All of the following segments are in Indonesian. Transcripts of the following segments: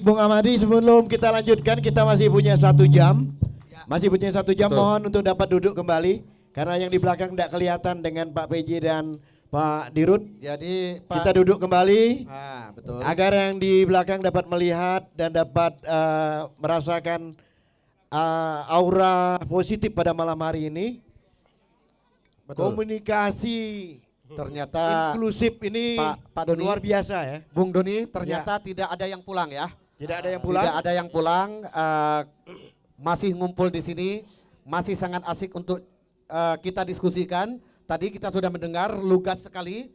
Baik, Bung Amadi, sebelum kita lanjutkan, kita masih punya 1 jam. Masih punya 1 jam, Betul. mohon untuk dapat duduk kembali. Karena yang di belakang tidak kelihatan dengan Pak PJ dan Pak Dirut. Jadi Kita duduk kembali betul. agar yang di belakang dapat melihat dan dapat merasakan aura positif pada malam hari ini. Betul. Komunikasi Ternyata inklusif ini Pak Doni, luar biasa ya. Bung Doni, ternyata tidak ada yang pulang ya. Tidak ada yang pulang. Tidak ada yang pulang, masih ngumpul di sini, masih sangat asik untuk kita diskusikan. Tadi kita sudah mendengar lugas sekali,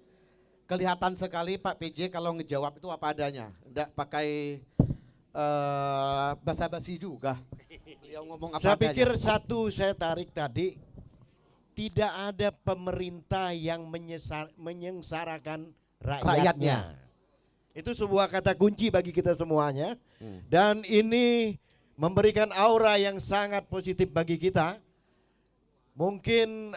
kelihatan sekali Pak PJ kalau ngejawab itu apa adanya, tidak pakai basa-basi juga. Beliau ngomong apa Saya adanya. pikir satu saya tarik tadi, tidak ada pemerintah yang menyengsarakan rakyatnya. Itu sebuah kata kunci bagi kita semuanya. Dan ini memberikan aura yang sangat positif bagi kita. Mungkin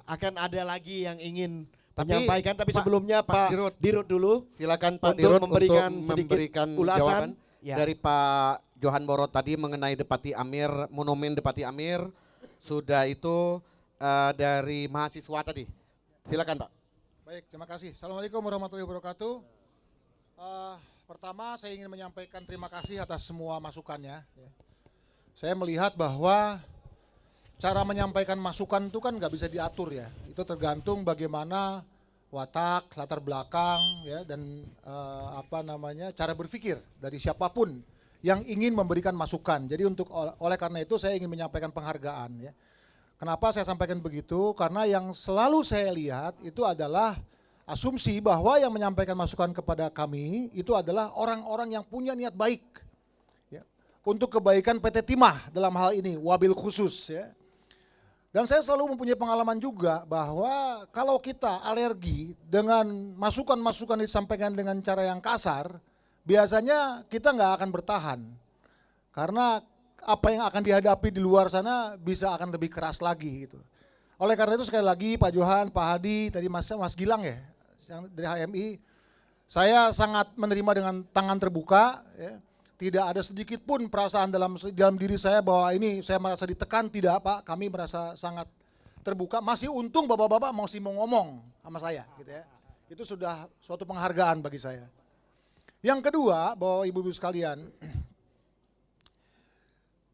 akan ada lagi yang ingin menyampaikan, tapi sebelumnya Pak Dirut dulu. Silakan Pak untuk Dirut memberikan untuk sedikit memberikan ulasan. jawaban Ya. dari Pak Johan Boro tadi mengenai Depati Amir, monumen Depati Amir. Sudah itu dari mahasiswa tadi. Silakan Pak. Baik, terima kasih. Assalamualaikum warahmatullahi wabarakatuh. Pertama saya ingin menyampaikan terima kasih atas semua masukannya. Saya melihat bahwa cara menyampaikan masukan itu kan nggak bisa diatur ya. Itu tergantung bagaimana watak, latar belakang ya, dan cara berpikir dari siapapun yang ingin memberikan masukan. Jadi oleh karena itu saya ingin menyampaikan penghargaan ya. Kenapa saya sampaikan begitu? Karena yang selalu saya lihat itu adalah asumsi bahwa yang menyampaikan masukan kepada kami itu adalah orang-orang yang punya niat baik ya, untuk kebaikan PT Timah dalam hal ini, wabil khusus ya. Dan saya selalu mempunyai pengalaman juga bahwa kalau kita alergi dengan masukan-masukan disampaikan dengan cara yang kasar, biasanya kita nggak akan bertahan. Karena apa yang akan dihadapi di luar sana bisa akan lebih keras lagi gitu. Oleh karena itu sekali lagi Pak Johan, Pak Hadi, tadi Mas Gilang ya, yang dari HMI, saya sangat menerima dengan tangan terbuka ya. Tidak ada sedikit pun perasaan dalam diri saya bahwa ini saya merasa ditekan, tidak Pak, kami merasa sangat terbuka. Masih untung bapak-bapak masih mau ngomong sama saya gitu ya. Itu sudah suatu penghargaan bagi saya. Yang kedua, bahwa ibu-ibu sekalian,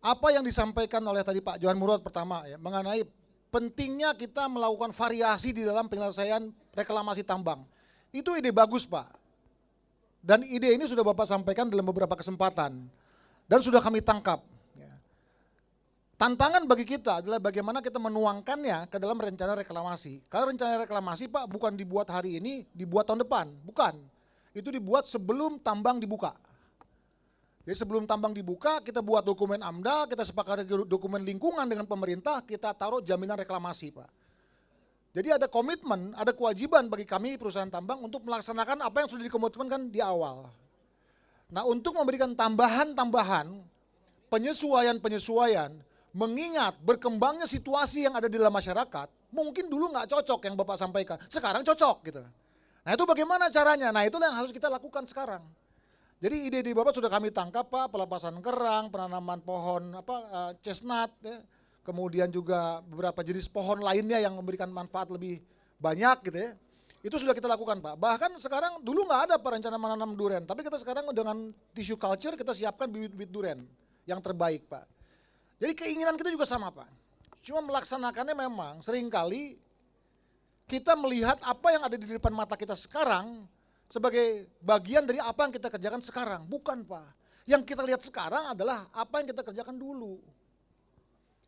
apa yang disampaikan oleh tadi Pak Johan Murad pertama ya, mengenai pentingnya kita melakukan variasi di dalam penyelesaian reklamasi tambang. Itu ide bagus Pak. Dan ide ini sudah Bapak sampaikan dalam beberapa kesempatan. Dan sudah kami tangkap. Tantangan bagi kita adalah bagaimana kita menuangkannya ke dalam rencana reklamasi. Karena rencana reklamasi Pak bukan dibuat hari ini, dibuat tahun depan. Bukan. Itu dibuat sebelum tambang dibuka. Jadi sebelum tambang dibuka, kita buat dokumen AMDAL, kita sepakati dokumen lingkungan dengan pemerintah, kita taruh jaminan reklamasi Pak. Jadi ada komitmen, ada kewajiban bagi kami perusahaan tambang untuk melaksanakan apa yang sudah dikomitmenkan di awal. Nah untuk memberikan tambahan-tambahan, penyesuaian-penyesuaian, mengingat berkembangnya situasi yang ada di dalam masyarakat, mungkin dulu nggak cocok yang Bapak sampaikan, sekarang cocok gitu. Nah itu bagaimana caranya? Nah itulah yang harus kita lakukan sekarang. Jadi ide-ide Bapak sudah kami tangkap Pak, pelepasan kerang, penanaman pohon chestnut, ya. Kemudian juga beberapa jenis pohon lainnya yang memberikan manfaat lebih banyak gitu ya. Itu sudah kita lakukan Pak. Bahkan sekarang dulu nggak ada rencana menanam durian, tapi kita sekarang dengan tissue culture kita siapkan bibit-bibit durian yang terbaik Pak. Jadi keinginan kita juga sama Pak. Cuma melaksanakannya memang seringkali kita melihat apa yang ada di depan mata kita sekarang sebagai bagian dari apa yang kita kerjakan sekarang. Bukan Pak. Yang kita lihat sekarang adalah apa yang kita kerjakan dulu.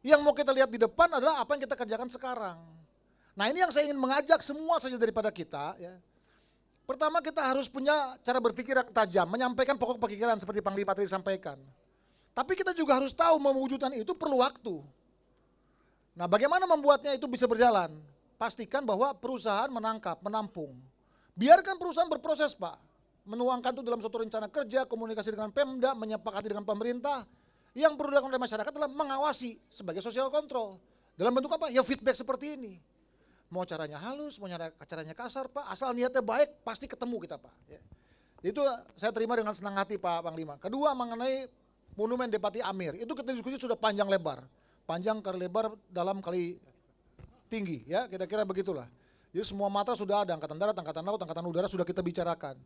Yang mau kita lihat di depan adalah apa yang kita kerjakan sekarang. Nah ini yang saya ingin mengajak semua saja daripada kita ya. Pertama kita harus punya cara berpikir yang tajam, menyampaikan pokok pikiran seperti Panglima tadi sampaikan. Tapi kita juga harus tahu mewujudkan itu perlu waktu. Nah bagaimana membuatnya itu bisa berjalan? Pastikan bahwa perusahaan menangkap, menampung. Biarkan perusahaan berproses Pak. Menuangkan itu dalam suatu rencana kerja, komunikasi dengan Pemda, menyepakati dengan pemerintah. Yang perlu dilakukan oleh masyarakat adalah mengawasi sebagai social control. Dalam bentuk apa? Ya feedback seperti ini. Mau caranya halus, mau caranya kasar Pak, asal niatnya baik pasti ketemu kita Pak. Ya. Itu saya terima dengan senang hati Pak Panglima. Kedua mengenai Monumen Depati Amir, itu kita diskusi sudah panjang lebar. Panjang kali lebar dalam kali tinggi ya, kira-kira begitulah. Jadi semua mata sudah ada, Angkatan Darat, Angkatan Laut, Angkatan Udara sudah kita bicarakan.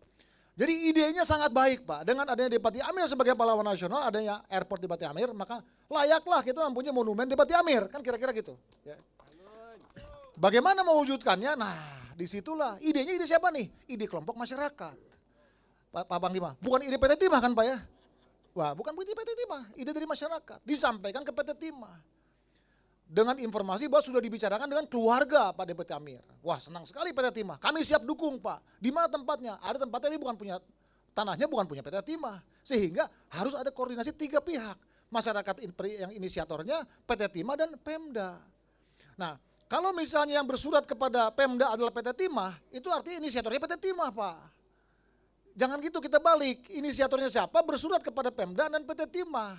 Jadi idenya sangat baik Pak, dengan adanya Depati Amir sebagai pahlawan nasional, adanya airport Depati Amir, maka layaklah kita mempunyai monumen Depati Amir, kan kira-kira gitu. Ya. Bagaimana mewujudkannya? Nah, disitulah idenya, ide siapa nih? Ide kelompok masyarakat. Pak Panglima, bukan ide PT Timah kan Pak ya? Wah, bukan ide PT Timah, ide dari masyarakat, disampaikan ke PT Timah. Dengan informasi bahwa sudah dibicarakan dengan keluarga Pak Depati Amir. Wah, senang sekali PT Timah, kami siap dukung Pak. Di mana tempatnya? Ada tempatnya tapi bukan punya, tanahnya bukan punya PT Timah. Sehingga harus ada koordinasi 3 pihak. Masyarakat yang inisiatornya, PT Timah dan Pemda. Nah, kalau misalnya yang bersurat kepada Pemda adalah PT Timah, itu artinya inisiatornya PT Timah Pak. Jangan gitu, kita balik, inisiatornya siapa bersurat kepada Pemda dan PT Timah.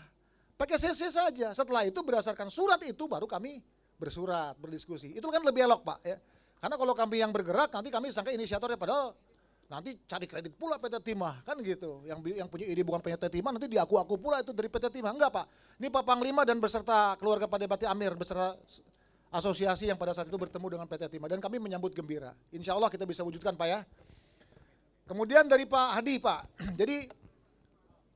Pakai CC saja, setelah itu berdasarkan surat itu baru kami bersurat, berdiskusi. Itu kan lebih elok Pak ya. Karena kalau kami yang bergerak nanti kami sangka inisiatornya, padahal nanti cari kredit pula PT Timah, kan gitu. Yang punya ide bukan PT Timah nanti diaku-aku pula itu dari PT Timah. Enggak Pak, ini Pak Panglima dan beserta keluarga Pak Depati Amir, beserta asosiasi yang pada saat itu bertemu dengan PT Timah. Dan kami menyambut gembira, insya Allah kita bisa wujudkan Pak ya. Kemudian dari Pak Hadi Pak, jadi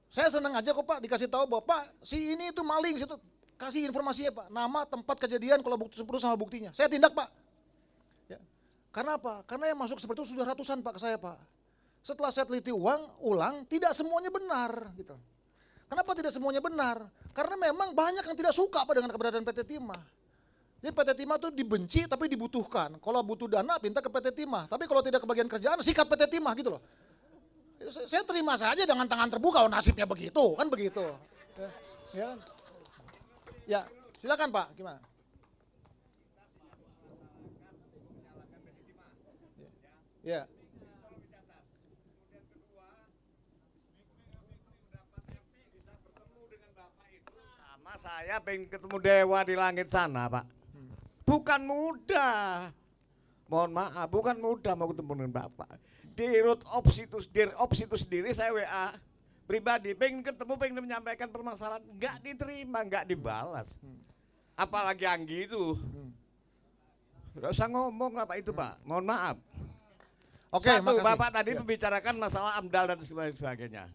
saya senang aja kok Pak dikasih tahu bahwa Pak si ini itu maling, situ kasih informasinya Pak, nama, tempat kejadian, kalau bukti perlu sama buktinya. Saya tindak Pak. Ya. Karena apa? Karena yang masuk seperti itu sudah ratusan Pak ke saya Pak. Setelah saya teliti ulang, tidak semuanya benar gitu. Kenapa tidak semuanya benar? Karena memang banyak yang tidak suka Pak dengan keberadaan PT Timah. Jadi PT Timah itu dibenci tapi dibutuhkan. Kalau butuh dana pinta ke PT Timah, tapi kalau tidak kebagian kerjaan sikat PT Timah gitu loh. Saya terima saja dengan tangan terbuka, oh nasibnya begitu, kan begitu. Ya, ya silakan Pak, gimana? Ya. Sama saya pengen ketemu dewa di langit sana Pak. Bukan mudah. Mohon maaf, bukan mudah mau ketemu dengan Bapak. Di Ops itu sendiri saya WA pribadi, pengen ketemu, pengen menyampaikan permasalahan, nggak diterima, nggak dibalas. Apalagi Anggi itu. Nggak usah ngomong lah Pak itu Pak, mohon maaf. Oke, Satu, makasih. Bapak tadi Ya. membicarakan masalah AMDAL dan sebagainya.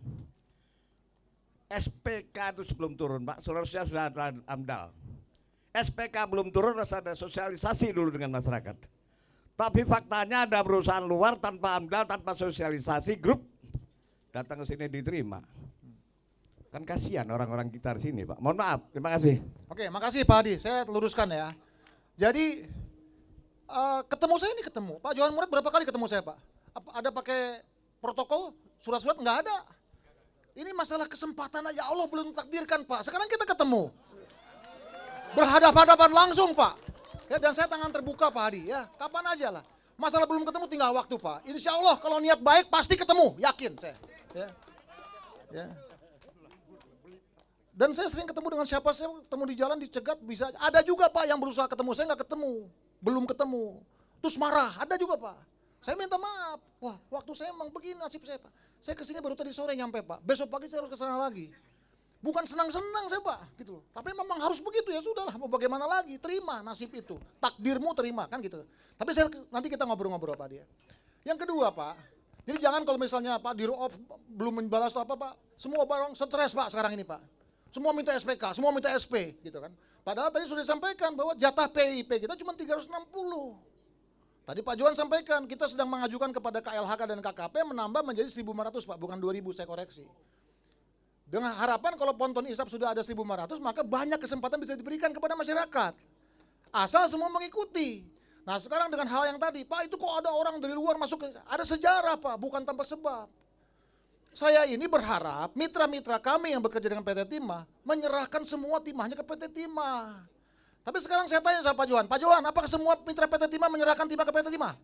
SPK itu sebelum turun Pak, seharusnya sudah ada AMDAL. SPK belum turun, harus ada sosialisasi dulu dengan masyarakat. Tapi faktanya ada perusahaan luar tanpa AMDAL, tanpa sosialisasi, grup datang ke sini diterima. Kan kasihan orang-orang kita di sini Pak. Mohon maaf, terima kasih. Oke, makasih Pak Hadi, saya luruskan ya. Jadi ketemu saya ini ketemu, Pak Johan Murad berapa kali ketemu saya Pak? Ada pakai protokol, surat-surat? Nggak ada. Ini masalah kesempatan aja, Allah belum takdirkan Pak. Sekarang kita ketemu. Berhadapan-hadapan langsung Pak. Ya, dan saya tangan terbuka Pak Hadi ya, kapan aja lah. Masalah belum ketemu tinggal waktu Pak. Insya Allah kalau niat baik pasti ketemu, yakin saya. Ya. Ya. Dan saya sering ketemu dengan siapa, saya ketemu di jalan dicegat bisa. Ada juga Pak yang berusaha ketemu, saya nggak ketemu, belum ketemu. Terus marah, ada juga Pak. Saya minta maaf, wah waktu saya emang begini nasib saya Pak. Saya kesini baru tadi sore nyampe Pak, besok pagi saya harus kesana lagi. Bukan senang-senang saya Pak, gitu loh. Tapi memang harus begitu ya sudahlah, mau bagaimana lagi, terima nasib itu. Takdirmu terima, kan gitu. Tapi nanti kita ngobrol-ngobrol Pak dia. Yang kedua Pak, jadi jangan kalau misalnya Pak Dirop belum membalas atau apa Pak, semua barang stres Pak sekarang ini Pak. Semua minta SPK, semua minta SP gitu kan. Padahal tadi sudah disampaikan bahwa jatah PIP kita cuma 360. Tadi Pak Johan sampaikan kita sedang mengajukan kepada KLHK dan KKP menambah menjadi 1.500 Pak, bukan 2.000, saya koreksi. Dengan harapan kalau ponton ISAP sudah ada 1.500 maka banyak kesempatan bisa diberikan kepada masyarakat. Asal semua mengikuti. Nah sekarang dengan hal yang tadi, Pak itu kok ada orang dari luar masuk, ada sejarah Pak, bukan tanpa sebab. Saya ini berharap mitra-mitra kami yang bekerja dengan PT Timah menyerahkan semua timahnya ke PT Timah. Tapi sekarang saya tanya sama Pak Johan, apakah semua mitra PT Timah menyerahkan timah ke PT Timah?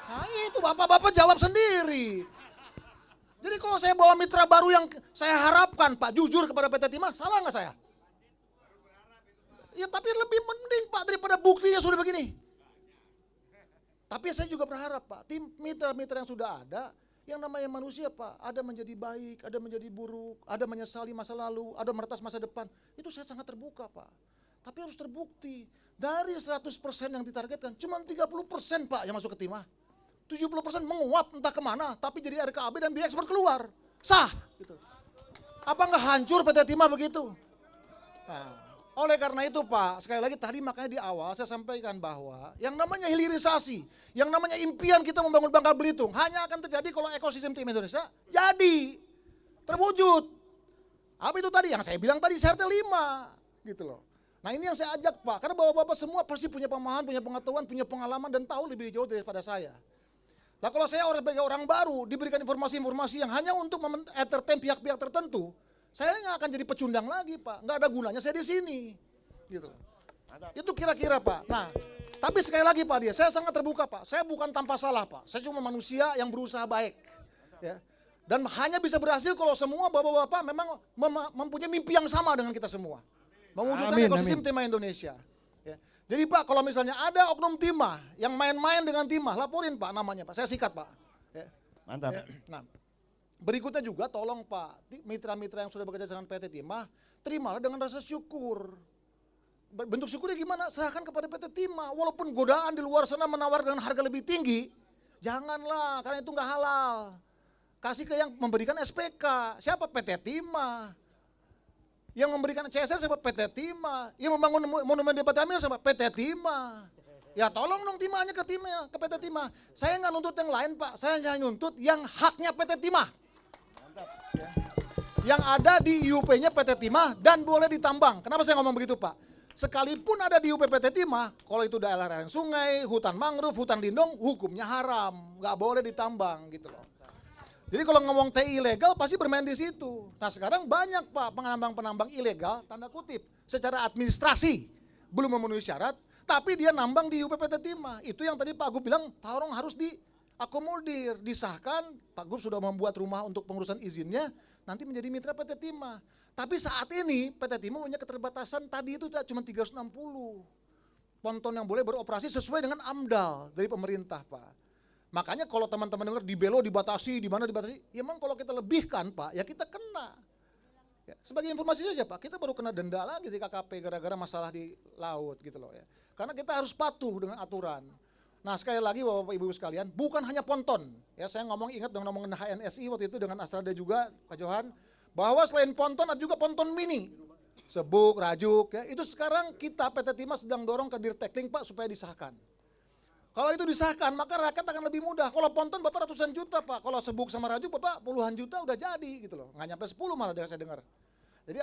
Nah itu Bapak-Bapak jawab sendiri. Jadi kalau saya bawa mitra baru yang saya harapkan Pak jujur kepada PT Timah, salah nggak saya? Ya tapi lebih mending Pak daripada buktinya sudah begini. Tapi saya juga berharap Pak, tim mitra-mitra yang sudah ada, Yang namanya manusia Pak, ada menjadi baik, ada menjadi buruk, ada menyesali masa lalu, ada meretas masa depan. Itu saya sangat terbuka Pak. Tapi harus terbukti. Dari 100% yang ditargetkan, cuma 30% Pak yang masuk ke timah. 70% menguap entah kemana, tapi jadi RKAB dan diekspor keluar. Sah. Gitu. Apa nggak hancur PT Timah begitu? Nah, oleh karena itu Pak, sekali lagi tadi makanya di awal saya sampaikan bahwa yang namanya hilirisasi, yang namanya impian kita membangun Bangka Belitung hanya akan terjadi kalau ekosistem tim Indonesia jadi terwujud. Apa itu tadi yang saya bilang tadi RT 5 gitu loh. Nah ini yang saya ajak Pak, karena bapak-bapak semua pasti punya pemahaman, punya pengetahuan, punya pengalaman dan tahu lebih jauh daripada saya. Nah kalau saya sebagai orang baru diberikan informasi-informasi yang hanya untuk entertain pihak-pihak tertentu, saya nggak akan jadi pecundang lagi Pak, nggak ada gunanya saya di sini, gitu. Itu kira-kira Pak. Nah, tapi sekali lagi Pak saya sangat terbuka Pak. Saya bukan tanpa salah Pak. Saya cuma manusia yang berusaha baik, ya. Dan hanya bisa berhasil kalau semua bapak-bapak memang mempunyai mimpi yang sama dengan kita semua, mewujudkan ekosistem timah Indonesia. Ya. Jadi Pak, kalau misalnya ada oknum timah yang main-main dengan timah, laporin Pak namanya Pak. Saya sikat Pak. Ya. Mantap. Ya. Nah, berikutnya juga tolong Pak, mitra-mitra yang sudah bekerja dengan PT Timah, terimalah dengan rasa syukur. Bentuk syukurnya gimana? Serahkan kepada PT Timah. Walaupun godaan di luar sana menawarkan harga lebih tinggi, janganlah, karena itu nggak halal. Kasih ke yang memberikan SPK. Siapa? PT Timah. Yang memberikan CSR siapa? PT Timah. Yang membangun monumen di PT Amir siapa? PT Timah. Ya tolong dong timahnya ke Timah, ke PT Timah. Saya nggak nuntut yang lain Pak, saya hanya nuntut yang haknya PT Timah. Ya. Yang ada di IUP-nya PT Timah dan boleh ditambang. Kenapa saya ngomong begitu Pak? Sekalipun ada di IUP PT Timah, kalau itu daerah sungai, hutan mangrove, hutan lindung, hukumnya haram, nggak boleh ditambang gitu loh. Jadi kalau ngomong TI ilegal pasti bermain di situ. Nah sekarang banyak Pak penambang-penambang ilegal, tanda kutip, secara administrasi belum memenuhi syarat, tapi dia nambang di IUP PT Timah. Itu yang tadi Pak Gub bilang, tolong harus diakomodir, disahkan. Pak Gub sudah membuat rumah untuk pengurusan izinnya, nanti menjadi mitra PT Timah. Tapi saat ini PT Timah punya keterbatasan tadi itu cuma 360 ponton yang boleh beroperasi sesuai dengan AMDAL dari pemerintah Pak. Makanya kalau teman-teman dengar di Belo dibatasi, di mana dibatasi, ya memang kalau kita lebihkan Pak, ya kita kena. Ya, sebagai informasi saja Pak, kita baru kena denda lagi di KKP gara-gara masalah di laut gitu loh ya. Karena kita harus patuh dengan aturan. Nah sekali lagi Bapak Ibu sekalian, bukan hanya ponton. Ya saya ingat dengan ngomongin HNSI waktu itu dengan Astrada juga Pak Johan, bahwa selain ponton ada juga ponton mini. Sebuk, Rajuk, ya itu sekarang kita PT Timah sedang dorong ke Dirtekling Pak supaya disahkan. Kalau itu disahkan maka rakyat akan lebih mudah. Kalau ponton Bapak ratusan juta Pak, kalau sebuk sama Rajuk Bapak puluhan juta udah jadi gitu loh. Nggak nyampe 10 malah saya dengar. Jadi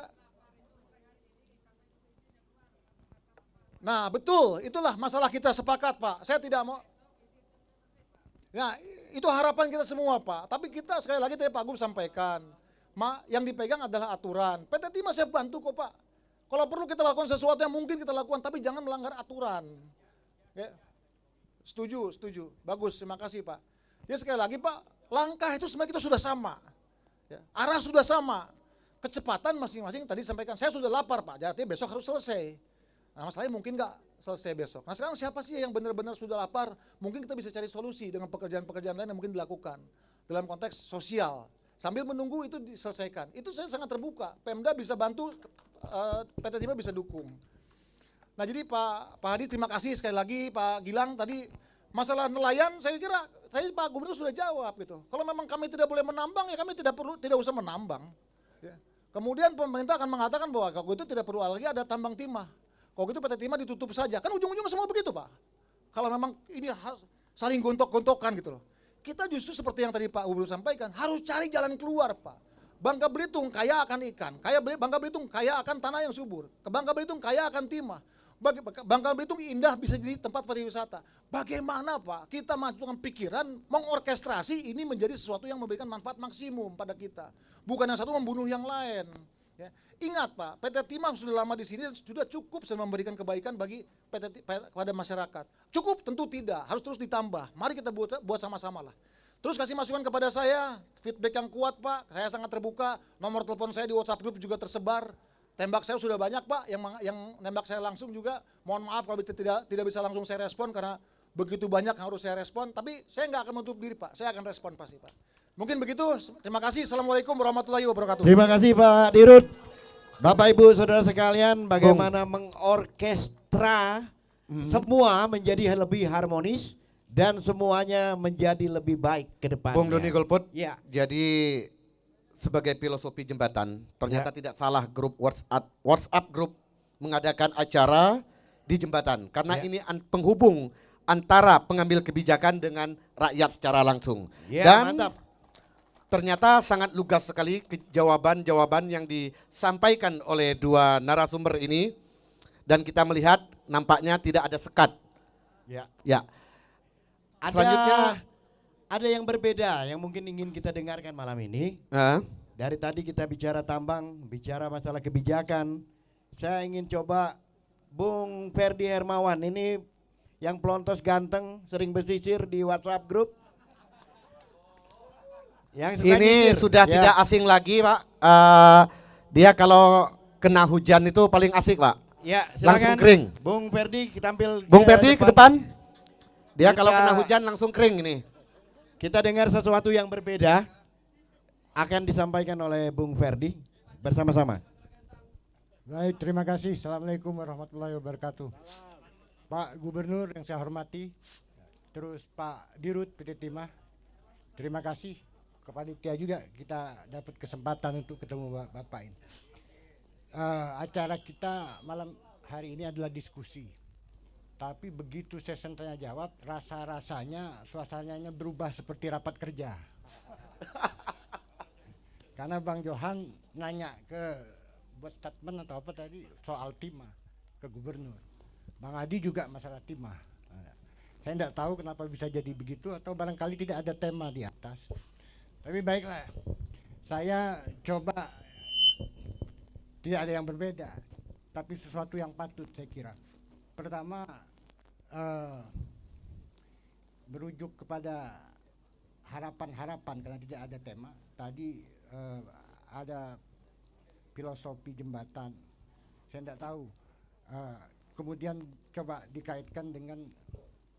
nah betul, itulah masalah kita sepakat Pak. Saya tidak mau. Nah itu harapan kita semua Pak. Tapi kita sekali lagi tadi Pak Gub sampaikan, yang dipegang adalah aturan. PT Timah saya bantu kok Pak. Kalau perlu kita lakukan sesuatu yang mungkin kita lakukan, tapi jangan melanggar aturan. Ya. Setuju. Bagus, terima kasih Pak. Jadi sekali lagi Pak, langkah itu sebenarnya kita sudah sama. Ya. Arah sudah sama. Kecepatan masing-masing tadi sampaikan, saya sudah lapar Pak, jadi besok harus selesai. Nah masalahnya mungkin nggak selesai besok. Nah sekarang siapa sih yang benar-benar sudah lapar? Mungkin kita bisa cari solusi dengan pekerjaan-pekerjaan lain yang mungkin dilakukan. Dalam konteks sosial. Sambil menunggu itu diselesaikan. Itu saya sangat terbuka. Pemda bisa bantu, PT Timah bisa dukung. Nah jadi Pak Hadi terima kasih sekali lagi, Pak Gilang tadi masalah nelayan saya kira Pak Gubernur sudah jawab gitu. Kalau memang kami tidak boleh menambang ya kami tidak usah menambang. Ya. Kemudian pemerintah akan mengatakan bahwa kalau itu tidak perlu lagi ada tambang timah. Kalau gitu PT Timah ditutup saja. Kan ujung-ujungnya semua begitu Pak. Kalau memang ini saling gontok-gontokan gitu loh. Kita justru seperti yang tadi Pak Gubernur sampaikan harus cari jalan keluar Pak. Bangka Belitung kaya akan ikan, Bangka Belitung kaya akan tanah yang subur, Bangka Belitung kaya akan timah. Bangka Belitung indah bisa jadi tempat pariwisata. Bagaimana Pak kita melakukan pikiran mengorkestrasi ini menjadi sesuatu yang memberikan manfaat maksimum pada kita. Bukan yang satu membunuh yang lain. Ya. Ingat Pak, PT Timah sudah lama di sini dan sudah cukup sudah memberikan kebaikan bagi pada masyarakat. Cukup? Tentu tidak, harus terus ditambah. Mari kita buat sama-sama lah. Terus kasih masukan kepada saya, feedback yang kuat Pak, saya sangat terbuka. Nomor telepon saya di WhatsApp group juga tersebar. Tembak saya sudah banyak Pak, yang nembak saya langsung juga. Mohon maaf kalau tidak bisa langsung saya respon karena begitu banyak yang harus saya respon. Tapi saya nggak akan menutup diri Pak, saya akan respon pasti Pak. Mungkin begitu. Terima kasih. Assalamualaikum warahmatullahi wabarakatuh. Terima kasih Pak Dirut. Bapak Ibu Saudara sekalian, bagaimana mengorkestra semua menjadi lebih harmonis dan semuanya menjadi lebih baik ke depannya. Bung Doni Golput, Ya. jadi sebagai filosofi jembatan, ternyata tidak salah grup WhatsApp grup mengadakan acara di jembatan karena Ya. ini penghubung antara pengambil kebijakan dengan rakyat secara langsung. Ya, Dan mantap. ternyata sangat lugas sekali jawaban-jawaban yang disampaikan oleh dua narasumber ini dan kita melihat nampaknya tidak ada sekat. Ya. Ya. Selanjutnya ada yang berbeda yang mungkin ingin kita dengarkan malam ini. Dari tadi kita bicara tambang, bicara masalah kebijakan. Saya ingin coba Bung Ferdi Hermawan, ini yang pelontos ganteng, sering bersisir di WhatsApp grup. Yang suka Ini nyisir. sudah Ya. tidak asing lagi, Pak. Dia kalau kena hujan itu paling asik, Pak. Ya, Langsung silakan. kering. Bung Ferdi tampil Bung Ferdi ke depan. Dia kalau Kita- kena hujan langsung kering ini. Kita dengar sesuatu yang berbeda akan disampaikan oleh Bung Ferdi bersama-sama. Baik, terima kasih. Assalamualaikum warahmatullahi wabarakatuh. Pak Gubernur yang saya hormati, terus Pak Dirut PT Timah, terima kasih kepada Tia juga kita dapat kesempatan untuk ketemu Bapak ini. Acara kita malam hari ini adalah diskusi. Tapi begitu sesi tanya jawab, rasa-rasanya suasananya berubah seperti rapat kerja. Karena Bang Johan nanya buat statement atau apa tadi soal timah ke gubernur. Bang Adi juga masalah timah. Saya tidak tahu kenapa bisa jadi begitu atau barangkali tidak ada tema di atas. Tapi baiklah, saya coba tidak ada yang berbeda, tapi sesuatu yang patut saya kira. Pertama, merujuk kepada harapan-harapan karena tidak ada tema. Tadi ada filosofi jembatan, saya tidak tahu. Kemudian coba dikaitkan dengan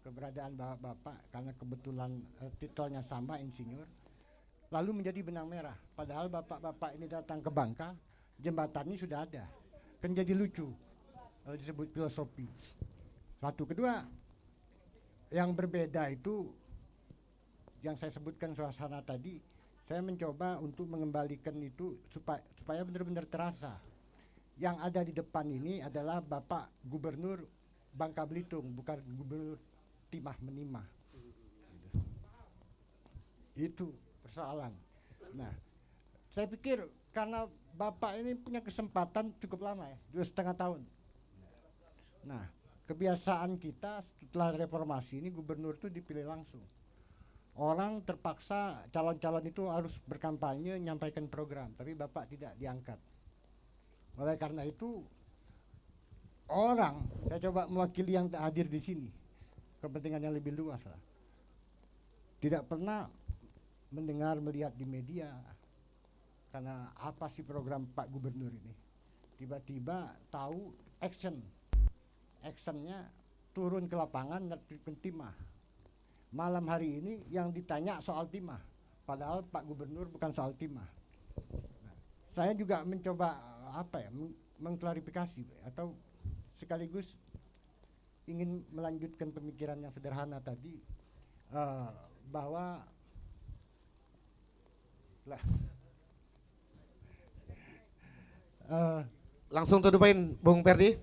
keberadaan bapak karena kebetulan titelnya sama, insinyur. Lalu menjadi benang merah. Padahal bapak-bapak ini datang ke Bangka, jembatan ini sudah ada. Kan jadi lucu kalau disebut filosofi. Satu, kedua, yang berbeda itu yang saya sebutkan suasana tadi, saya mencoba untuk mengembalikan itu supaya benar-benar terasa. Yang ada di depan ini adalah Bapak Gubernur Bangka Belitung, bukan Gubernur Timah Menimah. Itu persoalan. Nah, saya pikir karena Bapak ini punya kesempatan cukup lama ya, 2,5 tahun. Nah, kebiasaan kita setelah reformasi ini gubernur itu dipilih langsung. Orang terpaksa calon-calon itu harus berkampanye, menyampaikan program, tapi Bapak tidak diangkat. Oleh karena itu, saya coba mewakili yang tak hadir di sini, kepentingan yang lebih luas lah. Tidak pernah mendengar, melihat di media, karena apa sih program Pak Gubernur ini. Tiba-tiba tahu actionnya turun ke lapangan nertibkan timah. Malam hari ini yang ditanya soal timah, padahal Pak Gubernur bukan soal timah. Nah, saya juga mencoba mengklarifikasi atau sekaligus ingin melanjutkan pemikiran yang sederhana tadi, bahwa Langsung to the point, Bung Ferdi.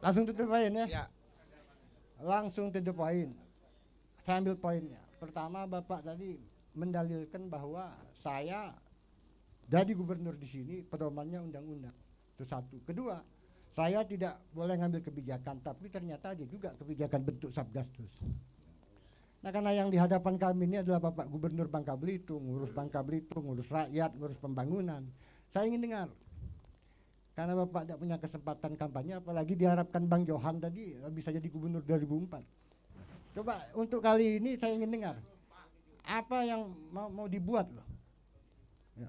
langsung tutup poin ya. Ya. Langsung to the point. Saya ambil poinnya. Pertama, Bapak tadi mendalilkan bahwa saya jadi gubernur di sini pedomannya undang-undang. Itu satu. Kedua, saya tidak boleh ngambil kebijakan, tapi ternyata ada juga kebijakan bentuk Satgastus. Nah, karena yang di hadapan kami ini adalah Bapak Gubernur Bangka Belitung, ngurus Bangka Belitung, ngurus rakyat, ngurus pembangunan. Saya ingin dengar. Karena Bapak tidak punya kesempatan kampanye, apalagi diharapkan Bang Johan tadi bisa jadi gubernur 2004. Coba untuk kali ini saya ingin dengar apa yang mau dibuat loh, ya,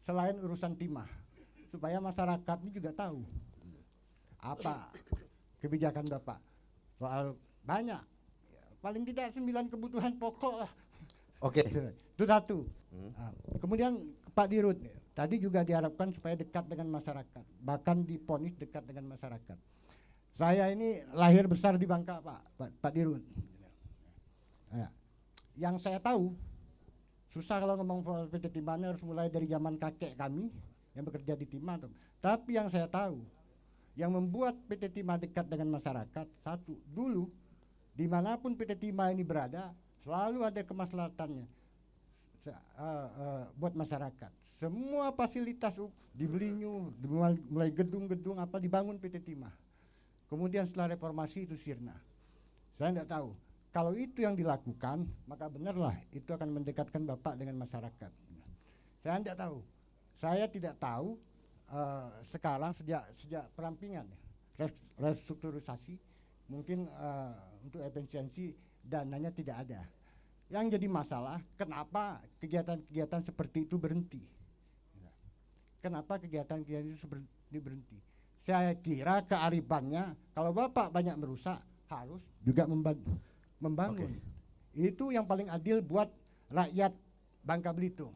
selain urusan timah, supaya masyarakat ini juga tahu apa kebijakan Bapak soal banyak, ya, paling tidak 9 kebutuhan pokok lah Oke. Itu satu. Nah, kemudian Pak Dirut, tadi juga diharapkan supaya dekat dengan masyarakat, bahkan diponis dekat dengan masyarakat. Saya ini lahir besar di Bangka, Pak Dirut. Nah, yang saya tahu, susah kalau ngomong soal PT Timah harus mulai dari zaman kakek kami yang bekerja di Timah. Tapi yang saya tahu, yang membuat PT Timah dekat dengan masyarakat, satu, dulu dimanapun PT Timah ini berada, selalu ada kemaslahatannya buat masyarakat. Semua fasilitas dibeli mulai gedung-gedung apa dibangun PT Timah. Kemudian setelah reformasi itu sirna. Saya tidak tahu. Kalau itu yang dilakukan, maka benarlah itu akan mendekatkan Bapak dengan masyarakat. Saya tidak tahu. Saya tidak tahu sekarang sejak perampingan, restrukturisasi, mungkin untuk efisiensi dananya tidak ada. Yang jadi masalah, kenapa kegiatan-kegiatan seperti itu berhenti? Kenapa kegiatan-kegiatan itu berhenti? Saya kira kearifannya, kalau Bapak banyak merusak, harus juga membangun. Itu yang paling adil buat rakyat Bangka Belitung.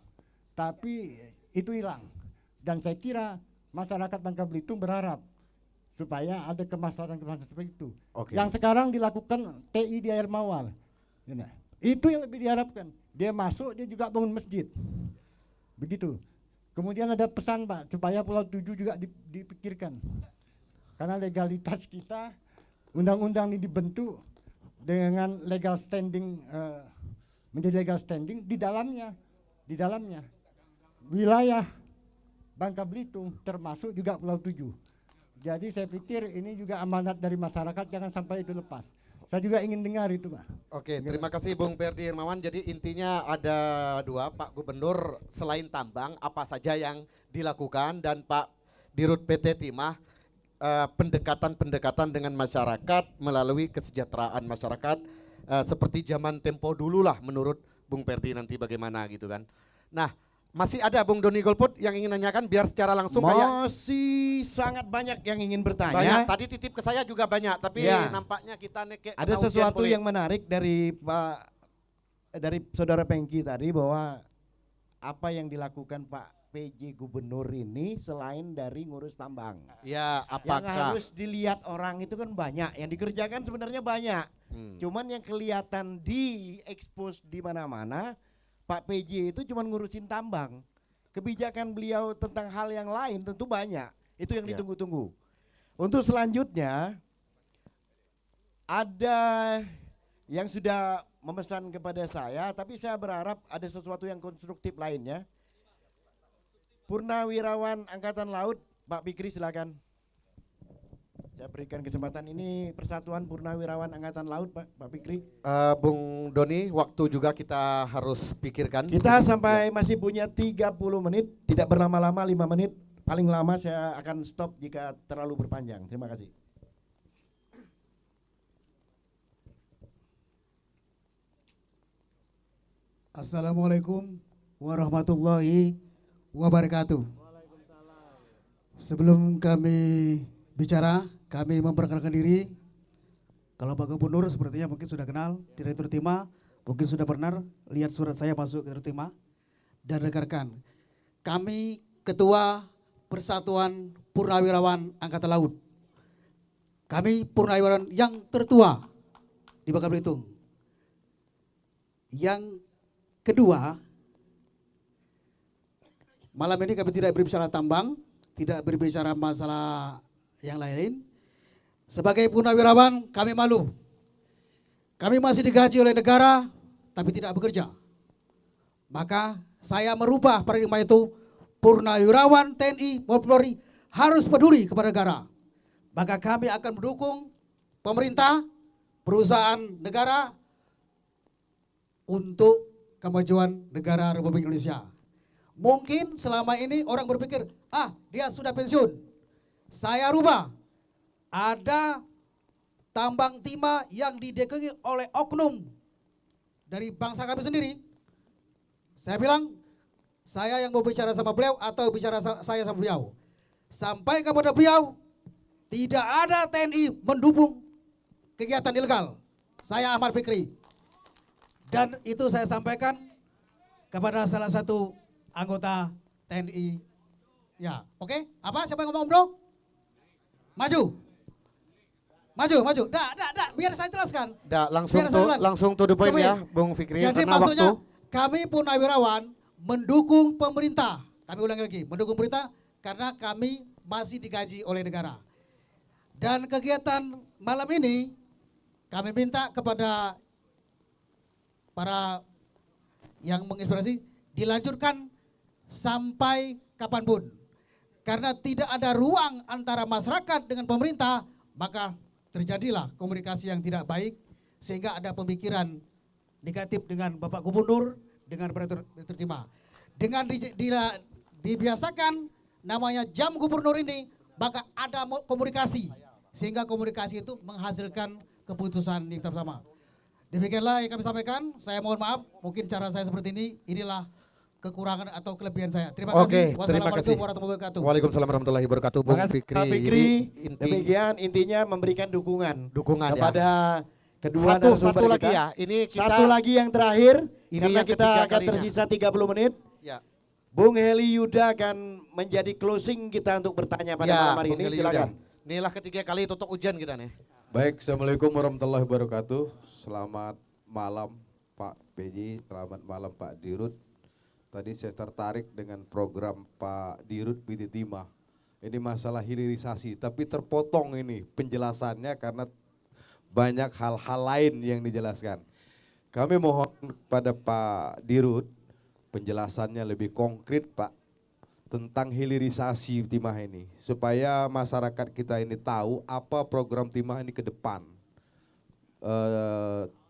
Tapi itu hilang. Dan saya kira masyarakat Bangka Belitung berharap supaya ada kemaslahatan seperti itu. Yang sekarang dilakukan TI di Air Mawar. Itu yang lebih diharapkan. Dia masuk, dia juga bangun masjid. Begitu. Kemudian ada pesan Pak, supaya Pulau 7 juga dipikirkan. Karena legalitas kita, undang-undang ini dibentuk dengan legal standing, menjadi legal standing di dalamnya wilayah Bangka Belitung termasuk juga Pulau 7. Jadi saya pikir ini juga amanat dari masyarakat, jangan sampai itu lepas. Saya juga ingin dengar itu Pak. Oke, terima kasih Bung Perdi Hermawan. Jadi intinya ada dua, Pak Gubernur, selain tambang apa saja yang dilakukan, dan Pak Dirut PT Timah pendekatan dengan masyarakat melalui kesejahteraan masyarakat seperti zaman tempo dulu lah menurut Bung Perdi, nanti bagaimana gitu kan. Nah, masih ada Bung Doni Golput yang ingin nanyakan biar secara langsung Masih sangat banyak yang ingin bertanya. banyak. Tadi titip ke saya juga banyak, tapi Ya. nampaknya kita Ada sesuatu yang menarik dari Saudara Pengki tadi, bahwa apa yang dilakukan Pak PJ Gubernur ini selain dari ngurus tambang. ya, Yang apakah harus dilihat orang itu kan banyak, yang dikerjakan sebenarnya banyak. Cuman yang kelihatan di expose di mana-mana, Pak PJ itu cuma ngurusin tambang. Kebijakan beliau tentang hal yang lain tentu banyak. Itu yang ditunggu-tunggu. Untuk selanjutnya, ada yang sudah memesan kepada saya, tapi saya berharap ada sesuatu yang konstruktif lainnya. Purnawirawan Angkatan Laut, Pak Fikri silakan. Saya berikan kesempatan, ini Persatuan Purnawirawan Angkatan Laut, Pak Fikri. Bung Doni, waktu juga kita harus pikirkan. Kita sampai masih punya 30 menit, tidak berlama-lama, 5 menit. Paling lama saya akan stop jika terlalu berpanjang. Terima kasih. Assalamualaikum warahmatullahi wabarakatuh. Sebelum kami bicara, kami memperkenalkan diri. Kalau Pak Gubernur sepertinya mungkin sudah kenal Direktur Timah, mungkin sudah pernah lihat surat saya masuk ke Direktur Timah. Dan rekan-rekan, kami Ketua Persatuan Purnawirawan Angkatan Laut. Kami purnawirawan yang tertua di Bangka Belitung. Yang kedua, malam ini kami tidak berbicara tambang, tidak berbicara masalah yang lain. Sebagai purnawirawan kami malu. Kami masih digaji oleh negara tapi tidak bekerja. Maka saya merubah paradigma itu, purnawirawan TNI maupun Polri harus peduli kepada negara. Maka kami akan mendukung pemerintah, perusahaan negara untuk kemajuan negara Republik Indonesia. Mungkin selama ini orang berpikir, dia sudah pensiun. Saya rubah. Ada tambang timah yang didagangi oleh oknum dari bangsa kami sendiri. Saya bilang, saya yang mau bicara sama beliau atau bicara saya sama beliau. Sampai kepada beliau, tidak ada TNI mendukung kegiatan ilegal. Saya Ahmad Fikri. Dan itu saya sampaikan kepada salah satu anggota TNI. Ya, oke. Apa? Siapa yang ngomong, Bro? Maju. Maju. Biar saya jelaskan. Langsung to the point ya, Bung Fikri. Jadi karena maksudnya waktu. kami Purnawirawan mendukung pemerintah. Kami ulangi lagi, mendukung pemerintah karena kami masih digaji oleh negara. Dan kegiatan malam ini kami minta kepada para yang menginspirasi dilanjutkan sampai kapanpun. Karena tidak ada ruang antara masyarakat dengan pemerintah, maka terjadilah komunikasi yang tidak baik sehingga ada pemikiran negatif dengan Bapak Gubernur, dengan terjemah. Dengan dibiasakan namanya jam gubernur ini, maka ada komunikasi sehingga komunikasi itu menghasilkan keputusan yang bersama. Demikianlah yang kami sampaikan. Saya mohon maaf, mungkin cara saya seperti ini, inilah kekurangan atau kelebihan saya. Terima kasih. Wassalamualaikum warahmatullahi wabarakatuh. Waalaikumsalam warahmatullahi wabarakatuh. Bung Makasih, Fikri. Pak Fikri. Jadi Demikian intinya memberikan dukungan Dukungan ya. kepada kedua Satu narasumber lagi kita. ya. Ini kita Satu lagi yang terakhir, Ini karena yang kita ketiga akan kalinya. tersisa 30 menit. Ya. Bung Heli Yuda akan menjadi closing kita untuk bertanya pada malam hari Bung ini. Heli Silakan. Yuda. Inilah ketiga kali tutup ujian kita nih. Baik, Assalamualaikum warahmatullahi wabarakatuh. Selamat malam Pak PJ, selamat malam Pak Dirut. Tadi saya tertarik dengan program Pak Dirut PT Timah. Ini masalah hilirisasi, tapi terpotong ini penjelasannya karena banyak hal-hal lain yang dijelaskan. Kami mohon kepada Pak Dirut penjelasannya lebih konkret Pak tentang hilirisasi timah ini supaya masyarakat kita ini tahu apa program timah ini ke depan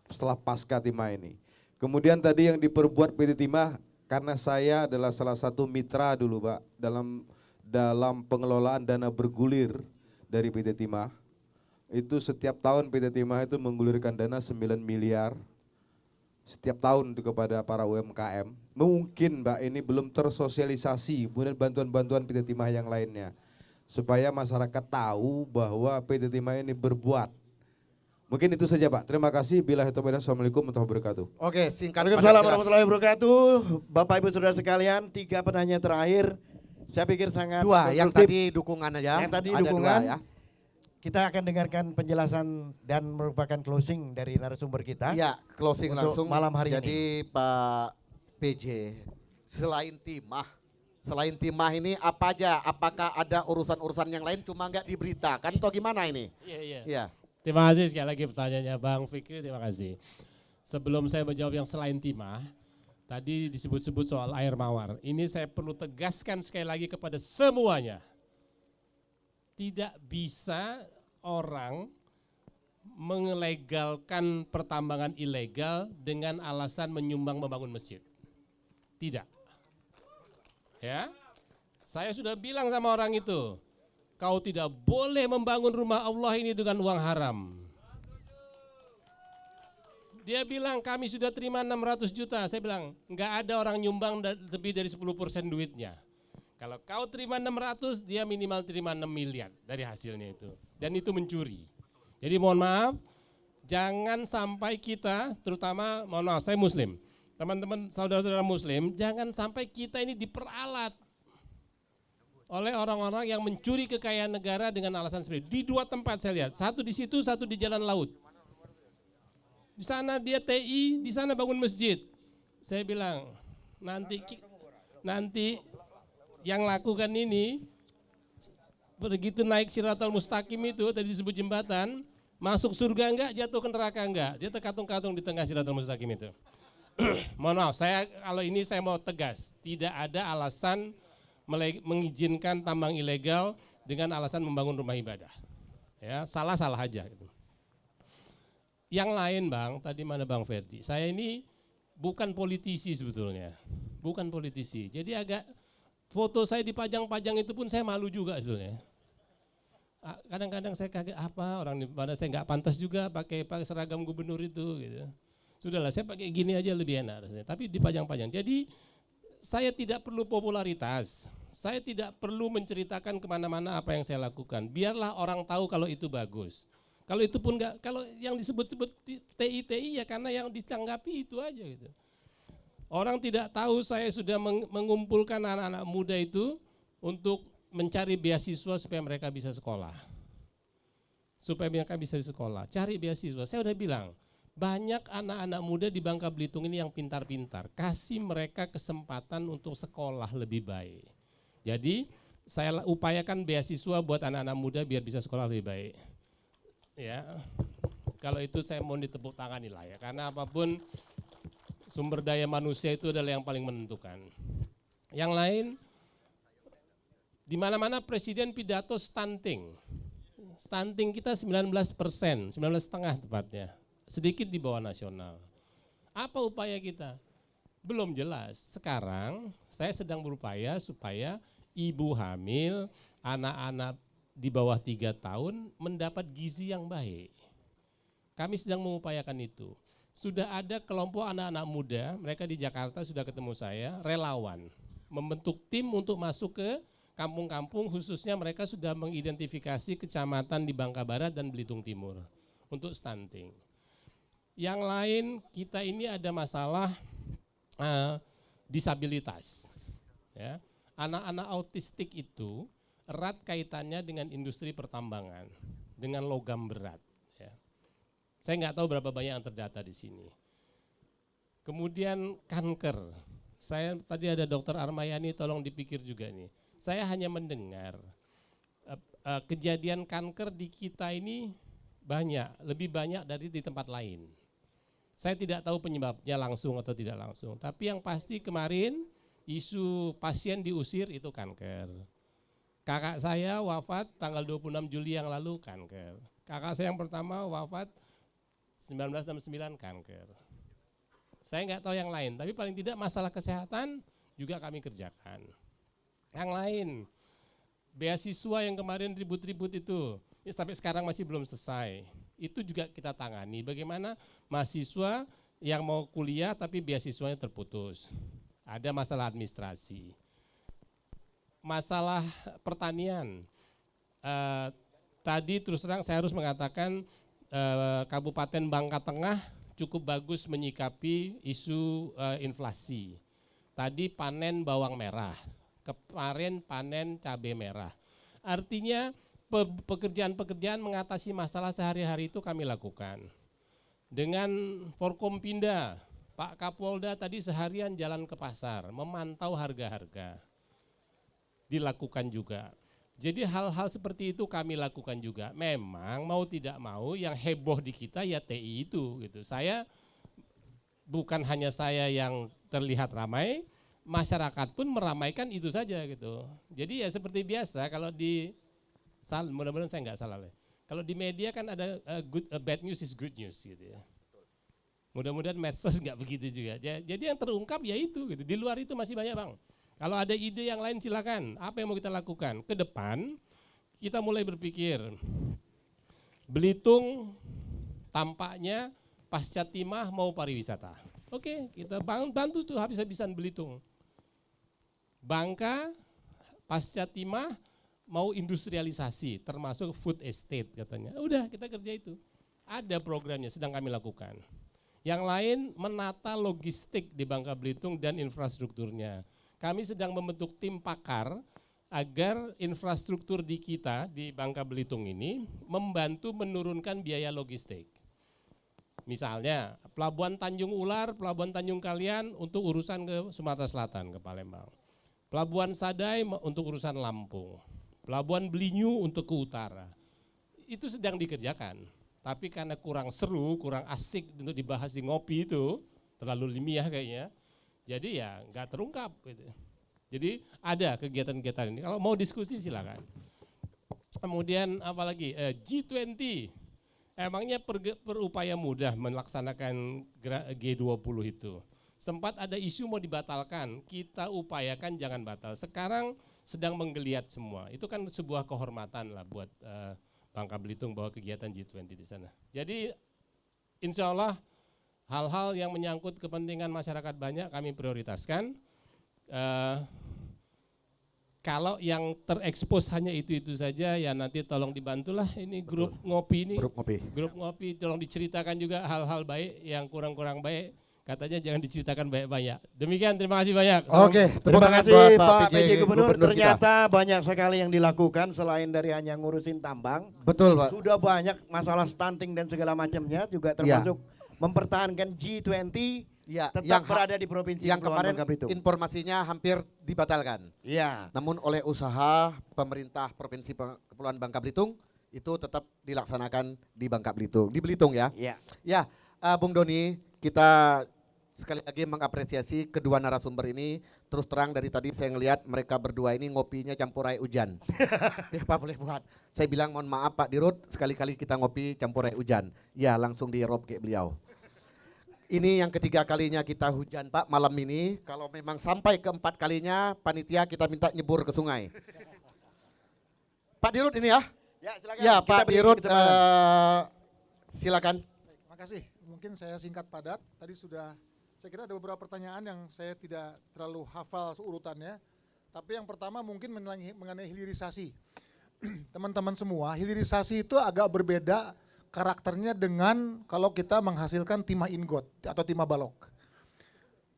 setelah pasca timah ini. Kemudian tadi yang diperbuat PT Timah, karena saya adalah salah satu mitra dulu Pak dalam pengelolaan dana bergulir dari PT Timah. Itu setiap tahun PT Timah itu menggulirkan dana 9 miliar setiap tahun itu kepada para UMKM. Mungkin Mbak ini belum tersosialisasi, kemudian bantuan-bantuan PT Timah yang lainnya. Supaya masyarakat tahu bahwa PT Timah ini berbuat. Mungkin itu saja Pak, terima kasih. Assalamualaikum warahmatullahi wabarakatuh. Oke, singkat. Waalaikumsalam warahmatullahi wabarakatuh. Bapak Ibu Saudara sekalian, 3 penanya terakhir. Saya pikir sangat Dua, yang konstruktif. tadi dukungan aja. Yang tadi Ada dukungan. dua, ya. Kita akan dengarkan penjelasan dan merupakan closing dari narasumber kita. Iya, closing Untuk langsung. malam hari Jadi Pak PJ, selain timah ini apa aja? Apakah ada urusan-urusan yang lain cuma nggak diberitakan atau gimana ini? Iya. Iya. Terima kasih sekali lagi pertanyaannya Bang Fikri, terima kasih. Sebelum saya menjawab yang selain timah, tadi disebut-sebut soal air mawar. Ini saya perlu tegaskan sekali lagi kepada semuanya. Tidak bisa orang melegalkan pertambangan ilegal dengan alasan menyumbang membangun masjid. Tidak. Ya. Saya sudah bilang sama orang itu, kau tidak boleh membangun rumah Allah ini dengan uang haram. Dia bilang kami sudah terima 600 juta. Saya bilang enggak ada orang nyumbang lebih dari 10% duitnya. Kalau kau terima 600, dia minimal terima 6 miliar dari hasilnya itu. Dan itu mencuri. Jadi mohon maaf, jangan sampai kita, terutama mohon maaf saya muslim. Teman-teman saudara-saudara muslim, jangan sampai kita ini diperalat oleh orang-orang yang mencuri kekayaan negara dengan alasan seperti itu. Di 2 tempat saya lihat, satu di situ, satu di jalan laut. Di sana dia TI, di sana bangun masjid. Saya bilang, nanti yang lakukan ini, begitu naik Siratal Mustaqim itu, tadi disebut jembatan, masuk surga enggak, jatuh ke neraka enggak. Dia terkatung-katung di tengah Siratal Mustaqim itu. Mohon maaf, kalau ini saya mau tegas, tidak ada alasan mengizinkan tambang ilegal dengan alasan membangun rumah ibadah. Ya, salah-salah aja. Gitu. Yang lain Bang, tadi mana Bang Ferdi, saya ini bukan politisi sebetulnya. Bukan politisi, jadi agak foto saya dipajang-pajang itu pun saya malu juga sebetulnya. Kadang-kadang saya kaget apa orang di mana saya nggak pantas juga pakai seragam gubernur itu gitu. Sudahlah saya pakai gini aja lebih enak rasanya, tapi dipajang-pajang. Jadi saya tidak perlu popularitas, saya tidak perlu menceritakan kemana-mana apa yang saya lakukan. Biarlah orang tahu kalau itu bagus. Kalau itu pun enggak, kalau yang disebut-sebut TI ya karena yang dicanggapi itu aja gitu. Orang tidak tahu saya sudah mengumpulkan anak-anak muda itu untuk mencari beasiswa supaya mereka bisa sekolah. Supaya mereka bisa sekolah, cari beasiswa. Saya udah bilang, banyak anak-anak muda di Bangka Belitung ini yang pintar-pintar. Kasih mereka kesempatan untuk sekolah lebih baik. Jadi saya upayakan beasiswa buat anak-anak muda biar bisa sekolah lebih baik. Ya, kalau itu saya mau ditepuk tangani lah ya, karena apapun sumber daya manusia itu adalah yang paling menentukan. Yang lain, di mana-mana presiden pidato stunting. Stunting kita 19%, 19,5% tepatnya. Sedikit di bawah nasional. Apa upaya kita? Belum jelas. Sekarang saya sedang berupaya supaya ibu hamil, anak-anak di bawah 3 tahun mendapat gizi yang baik. Kami sedang mengupayakan itu. Sudah ada kelompok anak-anak muda, mereka di Jakarta sudah ketemu saya, relawan. Membentuk tim untuk masuk ke kampung-kampung, khususnya mereka sudah mengidentifikasi kecamatan di Bangka Barat dan Belitung Timur untuk stunting. Yang lain, kita ini ada masalah disabilitas. Ya. Anak-anak autistik itu erat kaitannya dengan industri pertambangan, dengan logam berat. Ya. Saya nggak tahu berapa banyak yang terdata di sini. Kemudian kanker. Saya tadi ada Dokter Armayani, tolong dipikir juga nih. Saya hanya mendengar kejadian kanker di kita ini banyak, lebih banyak dari di tempat lain. Saya tidak tahu penyebabnya langsung atau tidak langsung, tapi yang pasti kemarin isu pasien diusir itu kanker. Kakak saya wafat tanggal 26 Juli yang lalu kanker. Kakak saya yang pertama wafat 1969 kanker. Saya nggak tahu yang lain, tapi paling tidak masalah kesehatan juga kami kerjakan. Yang lain, beasiswa yang kemarin ribut-ribut itu, ini sampai sekarang masih belum selesai. Itu juga kita tangani, bagaimana mahasiswa yang mau kuliah tapi beasiswanya terputus. Ada masalah administrasi. Masalah pertanian, tadi terus terang saya harus mengatakan Kabupaten Bangka Tengah cukup bagus menyikapi isu inflasi. Tadi panen bawang merah, kemarin panen cabai merah. Artinya pekerjaan-pekerjaan mengatasi masalah sehari-hari itu kami lakukan. Dengan Forkompinda, Pak Kapolda tadi seharian jalan ke pasar, memantau harga-harga. Dilakukan juga. Jadi hal-hal seperti itu kami lakukan juga. Memang mau tidak mau yang heboh di kita ya TI itu gitu. Saya bukan hanya saya yang terlihat ramai, masyarakat pun meramaikan itu saja gitu. Jadi ya seperti biasa kalau di mudah-mudahan saya nggak salah. Kalau di media kan ada bad news is good news gitu ya. Mudah-mudahan medsos nggak begitu juga. Jadi yang terungkap ya itu gitu. Di luar itu masih banyak bang. Kalau ada ide yang lain silakan. Apa yang mau kita lakukan? Ke depan kita mulai berpikir. Belitung tampaknya pasca timah mau pariwisata. Oke, kita bantu tuh habis-habisan Belitung. Bangka pasca timah mau industrialisasi termasuk food estate katanya. Udah kita kerja itu. Ada programnya sedang kami lakukan. Yang lain menata logistik di Bangka Belitung dan infrastrukturnya. Kami sedang membentuk tim pakar agar infrastruktur di kita di Bangka Belitung ini membantu menurunkan biaya logistik. Misalnya Pelabuhan Tanjung Ular, Pelabuhan Tanjung Kalian untuk urusan ke Sumatera Selatan, ke Palembang. Pelabuhan Sadai untuk urusan Lampung. Pelabuhan Belinyu untuk ke utara. Itu sedang dikerjakan. Tapi karena kurang seru, kurang asik untuk dibahas di ngopi itu, terlalu ilmiah kayaknya. Jadi ya nggak terungkap gitu. Jadi ada kegiatan-kegiatan ini. Kalau mau diskusi silakan. Kemudian apalagi G20. Emangnya perupaya mudah melaksanakan G20 itu. Sempat ada isu mau dibatalkan, kita upayakan jangan batal. Sekarang sedang menggeliat semua. Itu kan sebuah kehormatan lah buat Bangka Belitung bahwa kegiatan G20 di sana. Jadi insya Allah hal-hal yang menyangkut kepentingan masyarakat banyak kami prioritaskan. Kalau yang terekspos hanya itu saja ya nanti tolong dibantulah ini grup ngopi ini. Grup ngopi tolong diceritakan juga hal-hal baik yang kurang-kurang baik. katanya jangan diceritakan banyak-banyak. Demikian, terima kasih banyak. Oke, Terima tangan kasih buat Pak PJ Gubernur. kita. Ternyata banyak sekali yang dilakukan selain dari hanya ngurusin tambang. Betul Pak. Sudah banyak masalah stunting dan segala macamnya juga termasuk mempertahankan G20 Ya, tetap berada di provinsi yang Kepulauan kemarin Bangka Belitung. informasinya hampir dibatalkan. Iya. Namun oleh usaha pemerintah Provinsi Kepulauan Bangka Belitung itu tetap dilaksanakan di Bangka Belitung, di Belitung ya. Iya. Ya, Bung Doni, kita sekali lagi mengapresiasi kedua narasumber ini. Terus terang dari tadi saya ngelihat mereka berdua ini ngopinya campur air hujan. Ya Pak boleh buat. Saya bilang mohon maaf Pak Dirut, sekali-kali kita ngopi campur air hujan. Ya langsung dirop kayak beliau. Ini yang ketiga kalinya kita hujan Pak malam ini. Kalau memang sampai keempat kalinya panitia kita minta nyebur ke sungai. Pak Dirut ini ya. Ya, silakan. Ya Kita Pak beri Dirut kesempatan. silakan. Terima kasih. Mungkin saya singkat padat. Tadi sudah, saya kira ada beberapa pertanyaan yang saya tidak terlalu hafal urutannya. Tapi yang pertama mungkin mengenai hilirisasi. Teman-teman semua, hilirisasi itu agak berbeda karakternya dengan kalau kita menghasilkan timah ingot atau timah balok.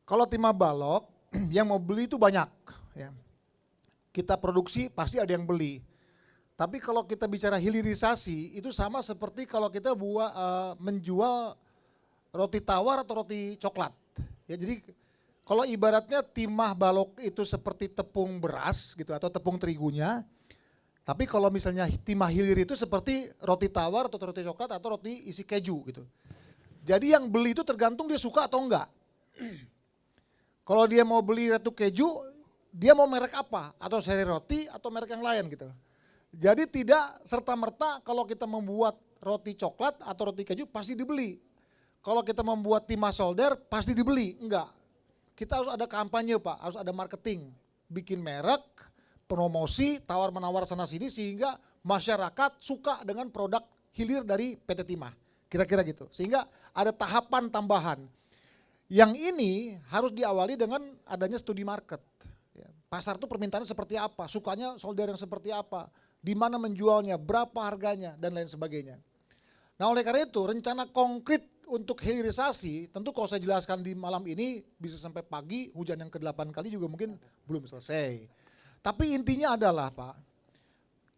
Kalau timah balok yang mau beli itu banyak, ya. Kita produksi pasti ada yang beli. Tapi kalau kita bicara hilirisasi itu sama seperti kalau kita menjual roti tawar atau roti coklat. Ya, jadi kalau ibaratnya timah balok itu seperti tepung beras gitu atau tepung terigunya. Tapi kalau misalnya timah hilir itu seperti roti tawar atau roti coklat atau roti isi keju gitu. Jadi yang beli itu tergantung dia suka atau enggak. Kalau dia mau beli roti keju, dia mau merek apa? Atau seri roti atau merek yang lain gitu. Jadi tidak serta-merta kalau kita membuat roti coklat atau roti keju pasti dibeli. Kalau kita membuat timah solder pasti dibeli, enggak. Kita harus ada kampanye Pak, harus ada marketing. Bikin merek, promosi, tawar-menawar sana sini sehingga masyarakat suka dengan produk hilir dari PT Timah. Kira-kira gitu. Sehingga ada tahapan tambahan. Yang ini harus diawali dengan adanya studi market. Pasar itu permintaannya seperti apa, sukanya solder yang seperti apa, di mana menjualnya, berapa harganya, dan lain sebagainya. Nah oleh karena itu rencana konkret untuk hilirisasi, tentu kalau saya jelaskan di malam ini bisa sampai pagi, hujan yang ke-8 kali juga mungkin belum selesai. Tapi intinya adalah Pak,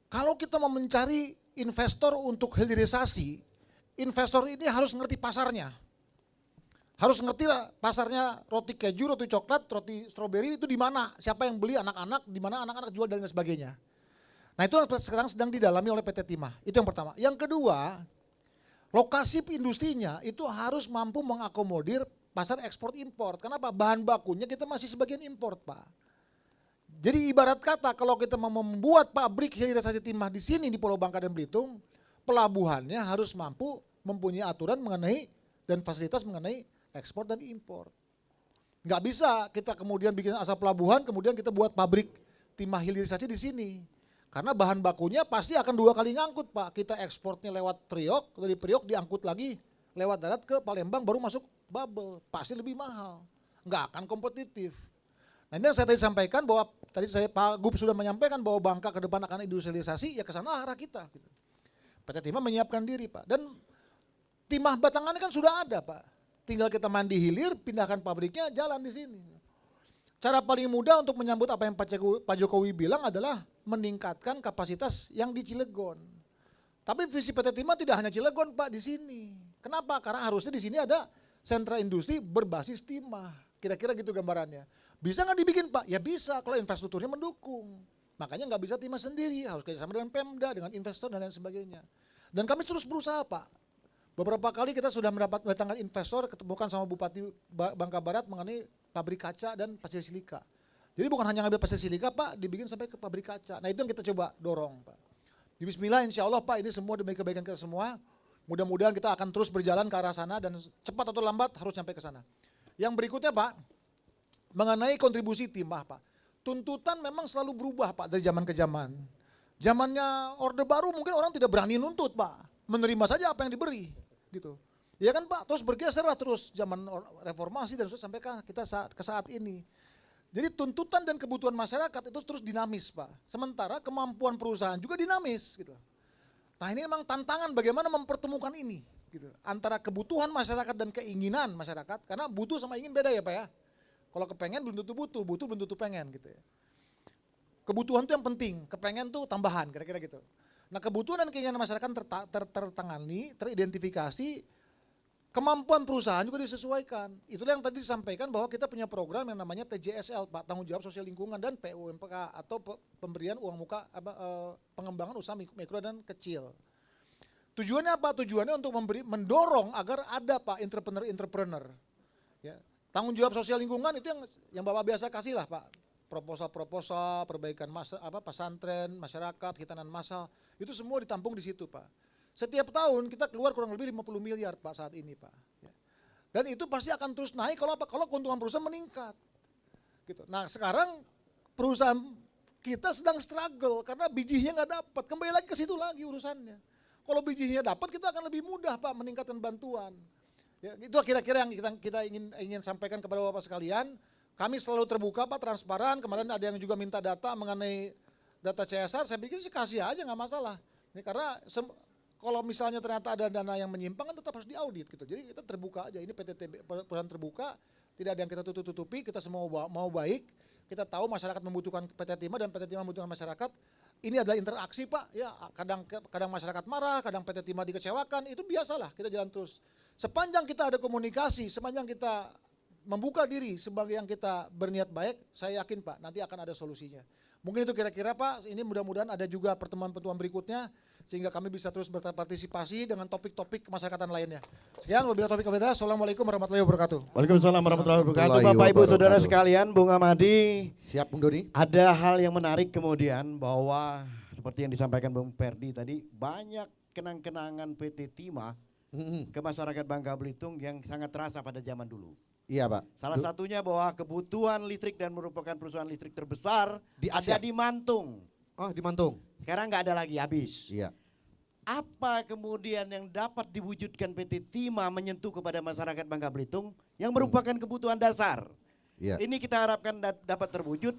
kalau kita mau mencari investor untuk hilirisasi, investor ini harus ngerti pasarnya. Harus ngerti lah pasarnya roti keju, roti coklat, roti stroberi itu di mana, siapa yang beli, anak-anak, di mana anak-anak jual dan lain sebagainya. Nah itu sekarang sedang didalami oleh PT Timah, itu yang pertama. Yang kedua, lokasi industrinya itu harus mampu mengakomodir pasar ekspor impor. Kenapa? Bahan bakunya kita masih sebagian impor Pak. Jadi ibarat kata kalau kita mau membuat pabrik hilirisasi timah di sini di Pulau Bangka dan Belitung, pelabuhannya harus mampu mempunyai aturan mengenai dan fasilitas mengenai ekspor dan impor. Nggak bisa kita kemudian bikin asal pelabuhan, kemudian kita buat pabrik timah hilirisasi di sini. Karena bahan bakunya pasti akan 2 kali ngangkut Pak. Kita ekspornya lewat Priok, dari Priok diangkut lagi lewat darat ke Palembang baru masuk bubble. Pasti lebih mahal, nggak akan kompetitif. Nah ini yang saya tadi sampaikan bahwa tadi Pak Gub sudah menyampaikan bahwa Bangka ke depan akan industrialisasi, ya ke sana arah kita. Gitu. PT Timah menyiapkan diri Pak. Dan timah batangannya kan sudah ada Pak. Tinggal kita mandi hilir, pindahkan pabriknya, jalan di sini. Cara paling mudah untuk menyambut apa yang Pak Jokowi bilang adalah meningkatkan kapasitas yang di Cilegon. Tapi visi PT Timah tidak hanya Cilegon Pak di sini. Kenapa? Karena harusnya di sini ada sentra industri berbasis timah. Kira-kira gitu gambarannya. Bisa nggak dibikin Pak? Ya bisa kalau infrastrukturnya mendukung. Makanya nggak bisa Timah sendiri, harus kerjasama dengan Pemda, dengan investor dan lain sebagainya. Dan kami terus berusaha Pak. Beberapa kali kita sudah mendatangkan investor, ketemukan sama Bupati Bangka Barat mengenai pabrik kaca dan pasir silika. Jadi bukan hanya ngambil pasir silika Pak, dibikin sampai ke pabrik kaca. Nah itu yang kita coba dorong Pak. Di Bismillah insya Allah Pak, ini semua demi kebaikan kita semua. Mudah-mudahan kita akan terus berjalan ke arah sana dan cepat atau lambat harus sampai ke sana. Yang berikutnya Pak, mengenai kontribusi timah Pak. Tuntutan memang selalu berubah Pak dari zaman ke zaman. Zamannya Orde Baru mungkin orang tidak berani nuntut Pak. Menerima saja apa yang diberi gitu. Ya kan Pak, terus bergeserlah terus zaman reformasi dan sampai kita ke saat ini. Jadi tuntutan dan kebutuhan masyarakat itu terus dinamis Pak. Sementara kemampuan perusahaan juga dinamis gitu. Nah ini memang tantangan bagaimana mempertemukan ini gitu. Antara kebutuhan masyarakat dan keinginan masyarakat, karena butuh sama ingin beda ya Pak ya. Kalau kepengen belum tentu butuh belum tentu pengen gitu ya. Kebutuhan itu yang penting, kepengen tuh tambahan, kira-kira gitu. Nah kebutuhan dan keinginan masyarakat tertangani, teridentifikasi, kemampuan perusahaan juga disesuaikan. Itulah yang tadi disampaikan bahwa kita punya program yang namanya TJSL Pak, Tanggung Jawab Sosial Lingkungan dan PUMPK atau pemberian uang muka pengembangan usaha mikro dan kecil. Tujuannya apa? Tujuannya untuk mendorong agar ada Pak entrepreneur. Ya. Tanggung jawab sosial lingkungan itu yang Bapak biasa kasih lah Pak. Proposal, perbaikan pesantren, masyarakat, hitanan massal, itu semua ditampung di situ Pak. Setiap tahun kita keluar kurang lebih 50 miliar Pak saat ini Pak. Ya. Dan itu pasti akan terus naik kalau keuntungan perusahaan meningkat. Gitu. Nah sekarang perusahaan kita sedang struggle karena bijinya nggak dapat. Kembali lagi ke situ lagi urusannya. Kalau bijinya dapat kita akan lebih mudah Pak meningkatkan bantuan. Ya, itu kira-kira yang kita ingin sampaikan kepada Bapak sekalian. Kami selalu terbuka Pak, transparan. Kemarin ada yang juga minta data mengenai data CSR. Saya pikir sih kasih aja nggak masalah. Ini karena kalau misalnya ternyata ada dana yang menyimpang kan tetap harus diaudit gitu. Jadi kita terbuka aja. Ini PTTB perusahaan terbuka, tidak ada yang kita tutup-tutupi. Kita semua mau baik. Kita tahu masyarakat membutuhkan PT Timah dan PT Timah membutuhkan masyarakat. Ini adalah interaksi Pak. Ya kadang masyarakat marah, kadang PT Timah dikecewakan. Itu biasalah. Kita jalan terus. Sepanjang kita ada komunikasi, sepanjang kita membuka diri sebagai yang kita berniat baik, saya yakin Pak, nanti akan ada solusinya. Mungkin itu kira-kira Pak, ini mudah-mudahan ada juga pertemuan-pertemuan berikutnya, sehingga kami bisa terus berpartisipasi dengan topik-topik kemasyarakatan lainnya. Sekian, wabillahi taufiq wal hidayah. Assalamualaikum warahmatullahi wabarakatuh. Waalaikumsalam warahmatullahi wabarakatuh. Bapak Ibu Saudara sekalian, Bung Amadi. Siap Bung Doni. Ada hal yang menarik kemudian bahwa seperti yang disampaikan Bung Perdi tadi, banyak kenang-kenangan PT Timah ke masyarakat Bangka Belitung yang sangat terasa pada zaman dulu. Iya Pak. Salah satunya bahwa kebutuhan listrik dan merupakan perusahaan listrik terbesar ada di Mantung. Oh di Mantung. Sekarang nggak ada lagi, habis. Iya. Apa kemudian yang dapat diwujudkan PT Timah menyentuh kepada masyarakat Bangka Belitung yang merupakan kebutuhan dasar? Iya. Ini kita harapkan dapat terwujud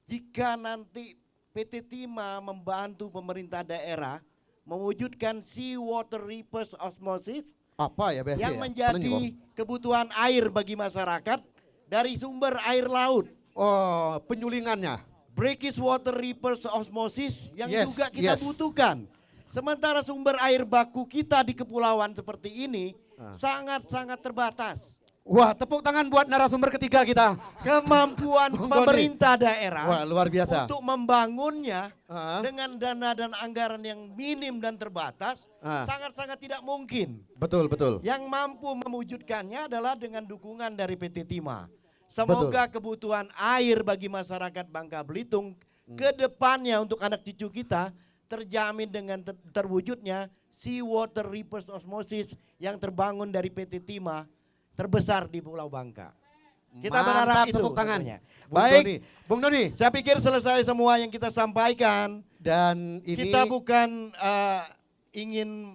jika nanti PT Timah membantu pemerintah daerah mewujudkan sea water reverse osmosis Apa ya biasa yang ya? menjadi kebutuhan air bagi masyarakat dari sumber air laut. Oh penyulingannya. Brackish water reverse osmosis yang Yes, juga kita yes. butuhkan. Sementara sumber air baku kita di kepulauan seperti ini sangat-sangat terbatas. Wah tepuk tangan buat narasumber ketiga kita. Kemampuan Bung Doni. pemerintah daerah Wah luar biasa. untuk membangunnya Ah. dengan dana dan anggaran yang minim dan terbatas Ah. sangat-sangat tidak mungkin. Betul betul. Yang mampu mewujudkannya adalah dengan dukungan dari PT Timah. Semoga kebutuhan air bagi masyarakat Bangka Belitung ke depannya untuk anak cucu kita terjamin dengan terwujudnya sea water reverse osmosis yang terbangun dari PT Timah terbesar di Pulau Bangka. Kita berharap itu. Tepuk tangan. tentunya. Bung Baik, Doni. Bung Doni. saya pikir selesai semua yang kita sampaikan. Dan ini Kita bukan ingin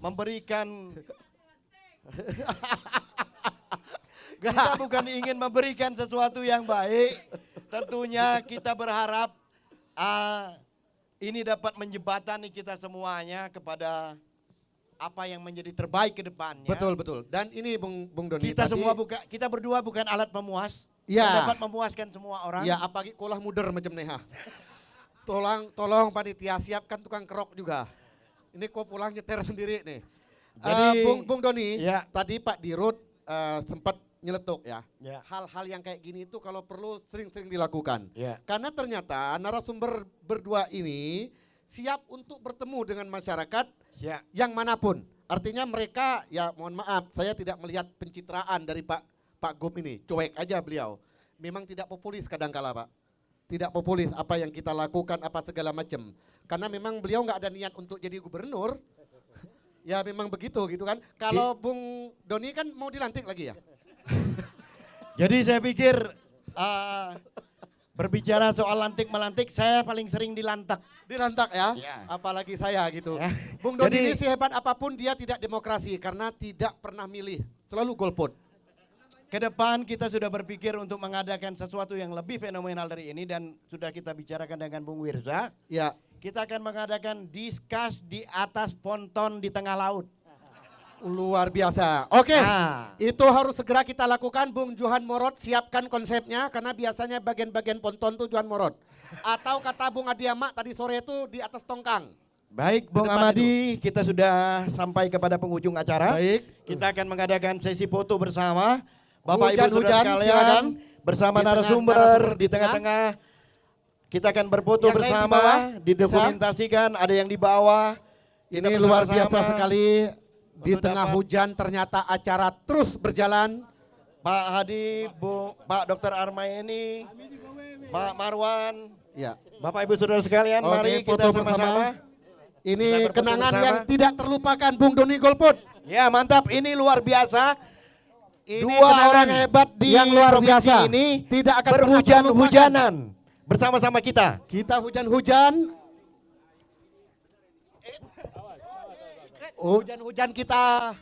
memberikan kita bukan ingin memberikan sesuatu yang baik. Tentunya kita berharap ini dapat menjembatani kita semuanya kepada apa yang menjadi terbaik ke depannya. betul betul. Dan ini Bung Doni Kita tadi- semua kita berdua bukan alat pemuas. Ya. Yang dapat memuaskan semua orang. Ya apalagi kolah muder macam neha. Tolong panitia siapkan tukang kerok juga. Ini kok pulang nyetir sendiri nih. Jadi, Bung Doni, ya. tadi Pak Dirut sempat nyeletuk ya. Ya. Hal-hal yang kayak gini itu kalau perlu sering-sering dilakukan. Ya. Karena ternyata narasumber berdua ini siap untuk bertemu dengan masyarakat Ya. yang manapun. Artinya mereka, ya mohon maaf, saya tidak melihat pencitraan dari Pak Gub ini. Cuek aja beliau. Memang tidak populis kadangkala Pak. Tidak populis apa yang kita lakukan, apa segala macam. Karena memang beliau nggak ada niat untuk jadi gubernur. Ya memang begitu gitu kan. Kalau Bung Doni kan mau dilantik lagi ya. Jadi saya pikir berbicara soal lantik melantik, saya paling sering dilantak. Dilantak ya, Ya. apalagi saya gitu. Ya. Bung Doni Jadi- ini sehebat apapun dia tidak demokrasi karena tidak pernah milih, selalu golput. Ke depan kita sudah berpikir untuk mengadakan sesuatu yang lebih fenomenal dari ini dan sudah kita bicarakan dengan Bung Wirza. Ya, Kita akan mengadakan diskus di atas ponton di tengah laut. Luar biasa. Oke, Nah. itu harus segera kita lakukan. Bung Johan Morot, siapkan konsepnya karena biasanya bagian-bagian ponton tuh Johan Morot. Atau kata Bung Adiamak tadi sore itu di atas tongkang. Baik, Bung depan Amadi, kita sudah sampai kepada penghujung acara. Baik. Kita akan mengadakan sesi foto bersama. Bapak Ibu Hujan-hujan, saudara sekalian, silakan. bersama Di tengah narasumber narasumber di tengah-tengah. Kita akan berfoto Yang lain di bersama, bawah, didokumentasikan, ada yang di bawah. Kita Ini luar biasa bersama-sama sekali. Di untuk tengah dapat- hujan ternyata acara terus berjalan. Pak Hadi, Pak Dr. Armayeni, Pak Marwan, Ya. Bapak Ibu saudara sekalian, Oke, mari foto kita sama-sama. Kita Ini berfoto kenangan bersama. yang tidak terlupakan Bung Doni Golput. Ya mantap, ini luar biasa. Ini Dua kenangan orang hebat di yang luar provinsi biasa. ini Tidak akan pernah berhujan-hujanan bersama-sama kita. Kita hujan-hujan. Hujan-hujan kita